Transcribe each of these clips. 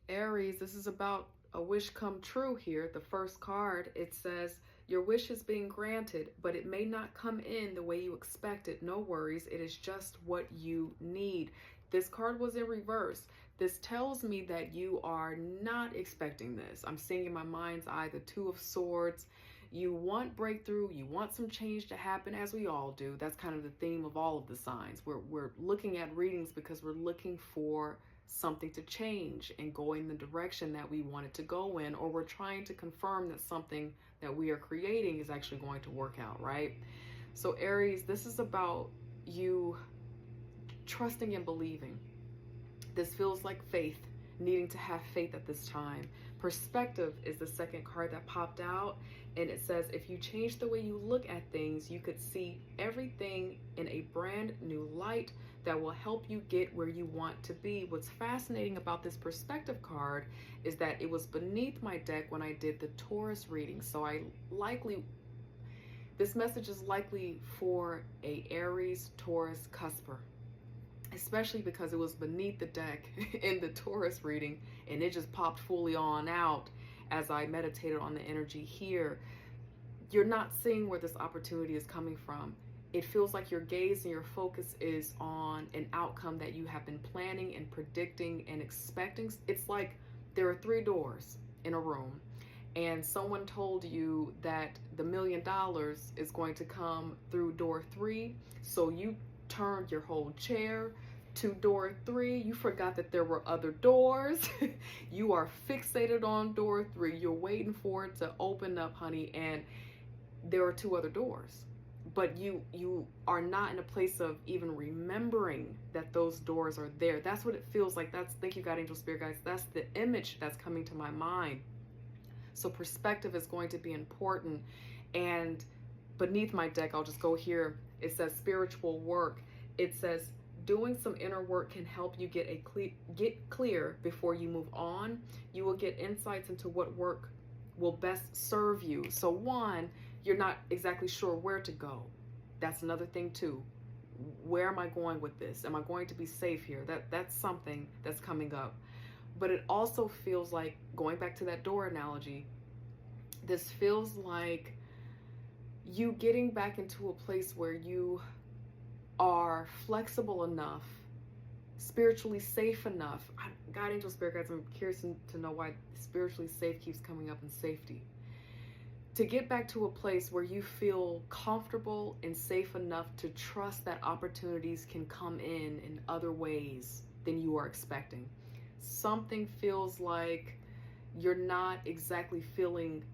Aries, this is about a wish come true here. The first card, it says, your wish is being granted, but it may not come in the way you expected. No worries, it is just what you need. This card was in reverse. This tells me that you are not expecting this. I'm seeing in my mind's eye the Two of Swords. You want breakthrough, you want some change to happen, as we all do. That's kind of the theme of all of the signs. We're looking at readings because we're looking for something to change and go in the direction that we want it to go in, or we're trying to confirm that something that we are creating is actually going to work out, right? So Aries, this is about you trusting and believing. This feels like faith, needing to have faith at this time. Perspective is the second card that popped out, and it says if you change the way you look at things, you could see everything in a brand new light that will help you get where you want to be. What's fascinating about this perspective card is that it was beneath my deck when I did the Taurus reading. So this message is likely for a Aries Taurus cusper, especially because it was beneath the deck in the Taurus reading, and it just popped fully on out as I meditated on the energy here. You're not seeing where this opportunity is coming from. It feels like your gaze and your focus is on an outcome that you have been planning and predicting and expecting. It's like there are 3 doors in a room, and someone told you that the $1 million is going to come through door 3. So you turned your whole chair to door 3. You forgot that there were other doors. You are fixated on door 3. You're waiting for it to open up, honey, and there are 2 other doors. But you are not in a place of even remembering that those doors are there. That's what it feels like. Thank you, God, angel, spirit guides. That's the image that's coming to my mind. So perspective is going to be important. And beneath my deck, I'll just go here. It says spiritual work. It says doing some inner work can help you get clear before you move on. You will get insights into what work will best serve you. So one, you're not exactly sure where to go. That's another thing too. Where am I going with this? Am I going to be safe here? That's something that's coming up. But it also feels like, going back to that door analogy, this feels like you getting back into a place where you are flexible enough, spiritually safe enough. God, angel, spirit guides, I'm curious to know why spiritually safe keeps coming up in safety. To get back to a place where you feel comfortable and safe enough to trust that opportunities can come in other ways than you are expecting. Something feels like you're not exactly feeling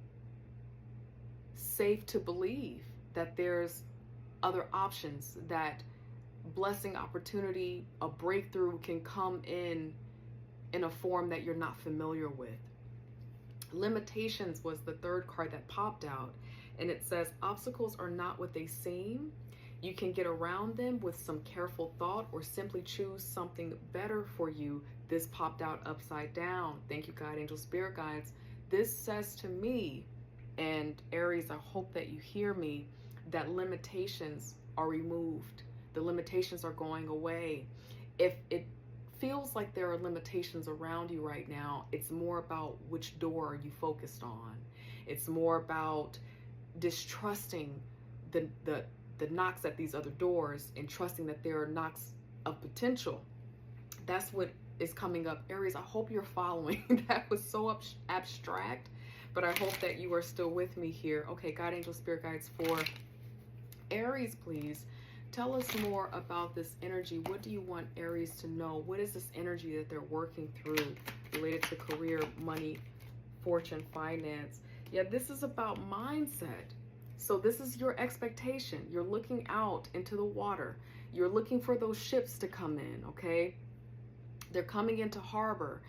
safe to believe that there's other options, that blessing, opportunity, a breakthrough can come in a form that you're not familiar with. Limitations was the third card that popped out, and it says obstacles are not what they seem. You can get around them with some careful thought or simply choose something better for you. This popped out upside down. Thank you, God, angel, spirit guides. This says to me, and Aries, I hope that you hear me, that limitations are removed. The limitations are going away. If it feels like there are limitations around you right now, it's more about which door are you focused on. It's more about distrusting the knocks at these other doors and trusting that there are knocks of potential. That's what is coming up. Aries, I hope you're following. That was so abstract, but I hope that you are still with me here. Okay, God, angel, spirit guides for Aries, please tell us more about this energy. What do you want Aries to know? What is this energy that they're working through related to career, money, fortune, finance? Yeah, this is about mindset. So this is your expectation. You're looking out into the water. You're looking for those ships to come in, okay? They're coming into harbor,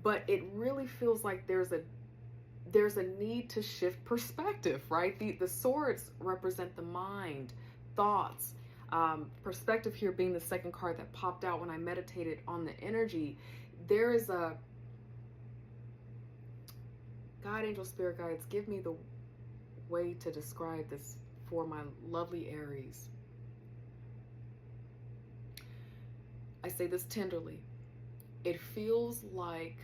but it really feels like there's a need to shift perspective, right? The swords represent the mind, thoughts. Perspective here being the second card that popped out when I meditated on the energy. There is a God, angel, spirit guides, give me the way to describe this for my lovely Aries. I say this tenderly. It feels like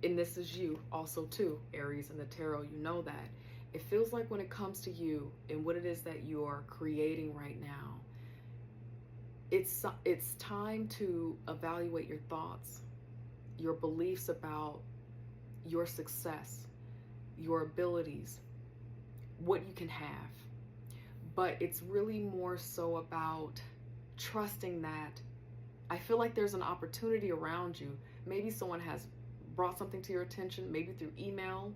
and this is you also too, Aries in the tarot, you know that. It feels like when it comes to you and what it is that you are creating right now, it's time to evaluate your thoughts, your beliefs about your success, your abilities, what you can have. But it's really more so about trusting that. I feel like there's an opportunity around you. Maybe someone has brought something to your attention, maybe through email,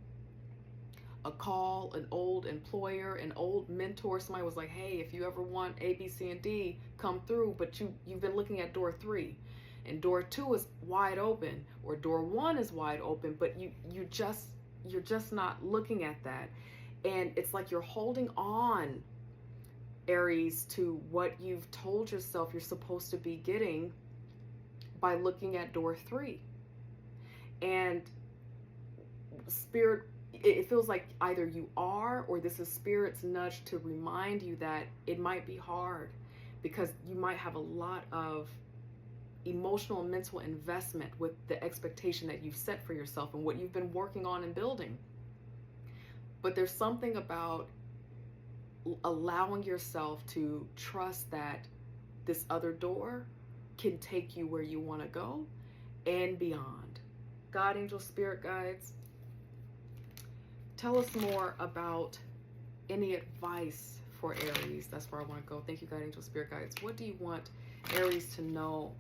a call, an old employer, an old mentor. Somebody was like, hey, if you ever want A, B, C, and D, come through. But you've been looking at door 3, and door 2 is wide open, or door 1 is wide open, but you're just not looking at that. And it's like you're holding on, Aries, to what you've told yourself you're supposed to be getting by looking at door 3. And Spirit, it feels like either you are, or this is Spirit's nudge to remind you that it might be hard, because you might have a lot of emotional and mental investment with the expectation that you've set for yourself and what you've been working on and building. But there's something about allowing yourself to trust that this other door can take you where you want to go and beyond. God, angel, spirit guides, tell us more about any advice for Aries. That's where I want to go. Thank you, God, angel, spirit guides. What do you want Aries to know?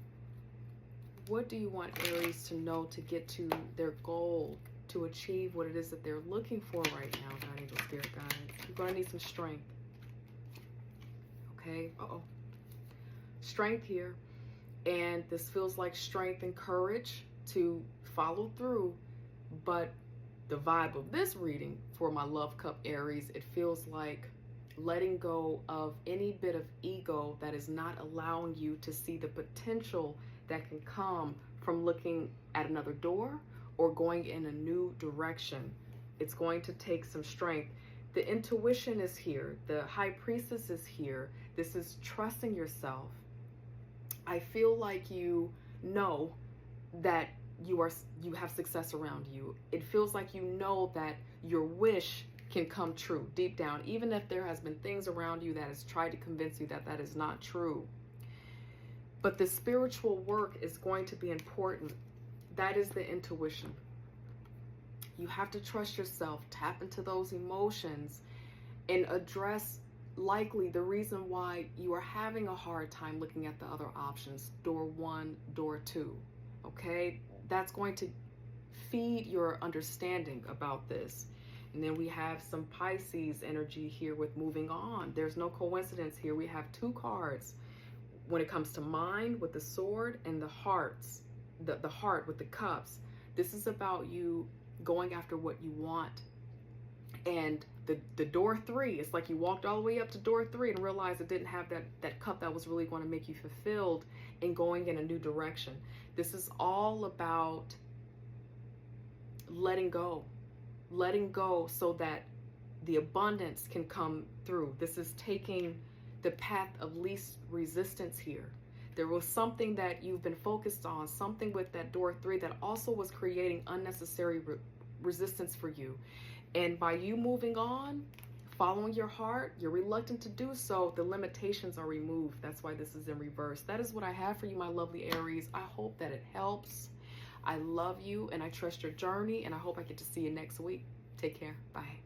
What do you want Aries to know to get to their goal, to achieve what it is that they're looking for right now, God, angel, spirit guides? You're going to need some strength. Okay? Strength here. And this feels like strength and courage to follow through. But the vibe of this reading for my love cup Aries, it feels like letting go of any bit of ego that is not allowing you to see the potential that can come from looking at another door or going in a new direction. It's going to take some strength. The intuition is here. The high priestess is here. This is trusting yourself. I feel like you know that you have success around you. It feels like you know that your wish can come true deep down, even if there has been things around you that has tried to convince you that that is not true. But the spiritual work is going to be important. That is the intuition. You have to trust yourself, tap into those emotions, and address likely the reason why you are having a hard time looking at the other options, door 1, door 2. Okay? That's going to feed your understanding about this. And then we have some Pisces energy here with moving on. There's no coincidence here. We have 2 cards when it comes to mind with the sword, and the hearts, the heart with the cups. This is about you going after what you want. And the door 3, it's like you walked all the way up to door 3 and realized it didn't have that cup that was really going to make you fulfilled and going in a new direction. This is all about letting go so that the abundance can come through. This is taking the path of least resistance here. There was something that you've been focused on, something with that door 3 that also was creating unnecessary resistance for you. And by you moving on, following your heart, you're reluctant to do so, the limitations are removed. That's why this is in reverse. That is what I have for you, my lovely Aries. I hope that it helps. I love you and I trust your journey, and I hope I get to see you next week. Take care. Bye.